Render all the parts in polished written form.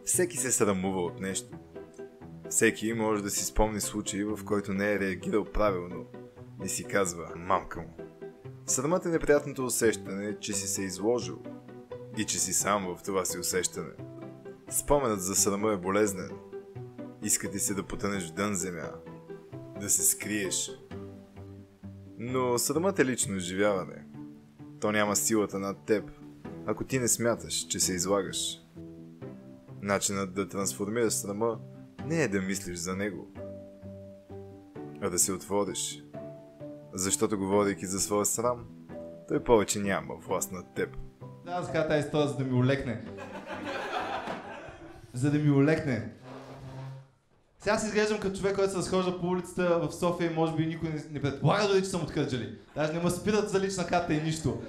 Всеки се срамува от нещо. Всеки може да си спомни случаи, в който не е реагирал правилно и си казва мамка му. Срамът е неприятното усещане, че си се изложил и че си сам в това си усещане. Споменът за срама е болезнен. Иска ти се да потънеш в дън земя, да се скриеш. Но срамът е лично изживяване. То няма силата над теб, ако ти не смяташ, че се излагаш. Начинът да трансформираш срама не е да мислиш за него, а да се отвориш. Защото говорейки за своя срам, той повече няма власт над теб. Да, аз кажа тази история, за да ми олекне. За да ми олекне. Сега си изглеждам като човек, който се разхожда по улицата в София и може би никой не предполага дори, че съм от Кърджали. Даже не ме спират за лична карта и нищо.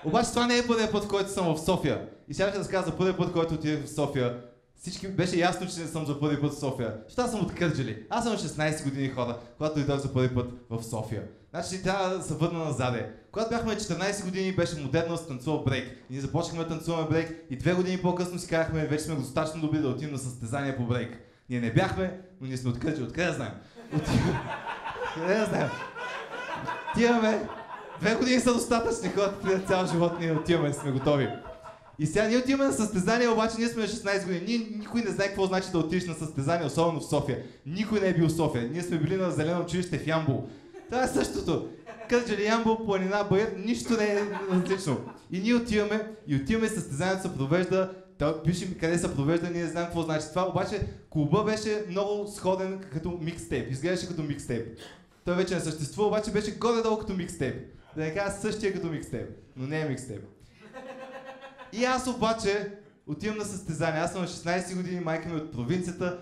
Обаче това не е първият път, в който съм в София. И сега ще разказа за първият път, който отидех в София. Всички беше ясно, че не съм за първи път в София. Защото аз съм от Кърджали. Аз съм 16 години хора, когато дойдох за първи път в София. Значи трябва да се върна назаде. Когато бяхме 14 години, беше модерно да танцува брейк. И ние започнахме да танцуваме брейк и 2 години по-късно си казахме, вече сме достатъчно добри да отидем на състезание по брейк. Ние не бяхме, но ние сме от Кърджали. Откъде да знаем? Къде да знаем? Отиваме. 2 години са достатъчни, хората цял живот ние отиваме, сме готови. И сега ние отиваме на състезание, обаче ние сме на 16 години. Никой не знае какво значи да отидеш на състезание, особено в София. Никой не е бил в София. Ние сме били на зелено училище в Ямбол. Това е същото. Кърджали, Ямбол, планина, Баир, нищо не е различно. И ние отиваме състезанието се провежда. Той пише ми къде се провежда, ние не знаем какво значи това, обаче клуба беше много сходен като микстейп. Изглеждаше като микстейп. Той вече не съществува, обаче беше горе-долу като микстейп. Да не кажа същия като микстейп, но не е микстейп. И аз обаче отивам на състезание. Аз съм на 16 години, майка ми от провинцията.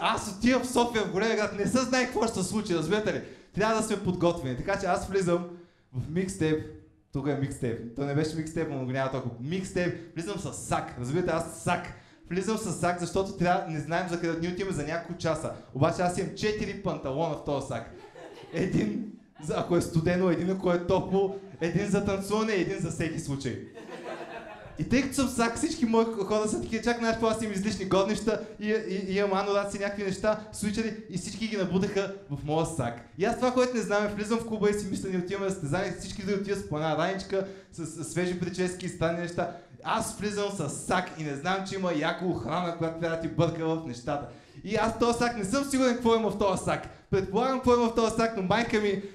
Аз отивам в София, в големия град, не се знае какво ще се случи, разбирате ли? Трябва да сме подготвени. Така че аз влизам в микстейп. Тук е микстейп. Той не беше микстейп, но го няма толкова. Микстейп. Влизам с сак. Разбирате, аз сак. Влизам с сак, защото не знаем за къде. Ние отиваме за няколко часа. Обаче аз имам 4 панталона в този сак. Един, ако е студено, един ако е топло, един за танцуване и един за всеки случай. И тъй като съм сак, всички мои хора са такива, чак знаеш, аз имам излишни годнища и имам анорад си някакви неща, свичали и всички ги набудаха в моя сак. И аз това, което не знам, влизам в клуба и си мисля, ние отиваме на състезание, всички да отиват с плана раничка, с свежи прически и странни неща. Аз влизам с сак и не знам, че има яко охрана, която трябва да ти бърка в нещата. И аз в този сак не съм сигурен какво има в този сак. Предполагам какво има в този сак, но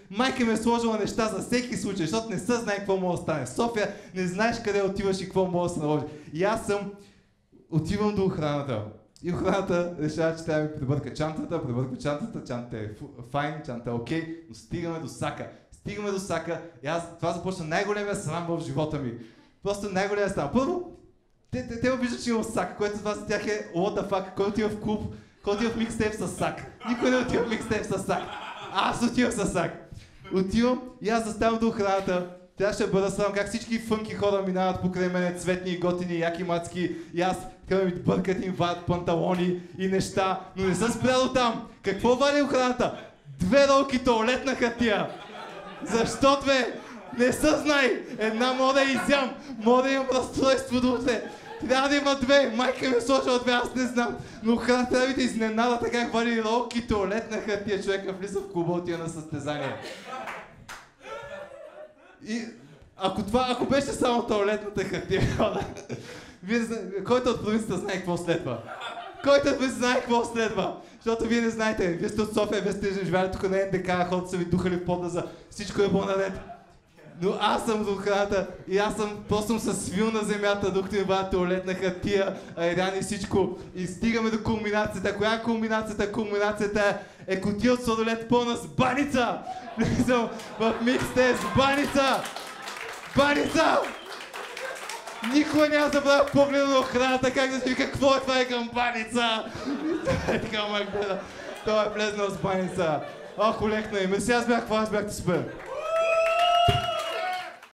майка ми е сложила неща за всеки случай, защото не се знае какво може да стане. В София не знаеш къде отиваш и какво може да се наложи. И аз отивам до охраната. И охраната решава, че трябва да ми прибърка чантата, чантата е файн, чантата е окей, но стигаме до сака. И това започна най-големия срам в живота ми. Просто най-големия срам. Първо, те ме виждат, че имам сак, което това за тях е what the fuck, който отива в клуб, който отива в микстейп с сак. Никой не отива в микстейп с сак. Аз отивам с сак. Отивам и аз заставам до охраната. Трябваше да бъда срам как всички фънки хора минават покрай мене, цветни, готини, яки мацки. И аз така ми бъркат им вадят панталони и неща, но не съм спрял там. Какво вади охраната? 2 ролки тоалетна хартия. Защо 2? Не се знай! Една мога да изям, мога да имам разстройство до утре. Трябва да има 2, майка ми е сложила 2, аз не знам. Но охрана трябва да ви изненадата как вади ролки, туалетна хартия, човека влиза в клуба, отива на състезание. И ако беше само туалетната хартия, който от провинцията знае какво следва. Защото вие не знаете, вие сте от София, вие сте живели тук на НДК, хората са ви духали в подлаза, всичко е било наред. Но аз съм до охраната и аз просто съм свил на земята, докато ми бъдат туалетна хартия, айран и всичко. И стигаме до кулминацията. Коя е кулминацията? Кулминацията е кутия от сладолет пълна с баница! Влизам в микстейп с баница! Баница! Никога няма да забравя погледа на охраната, как да си вика, какво е това е към баница? И така ме гледа. Той е влезнал с баница. Ох, олекна им. Сега аз бяхте супер.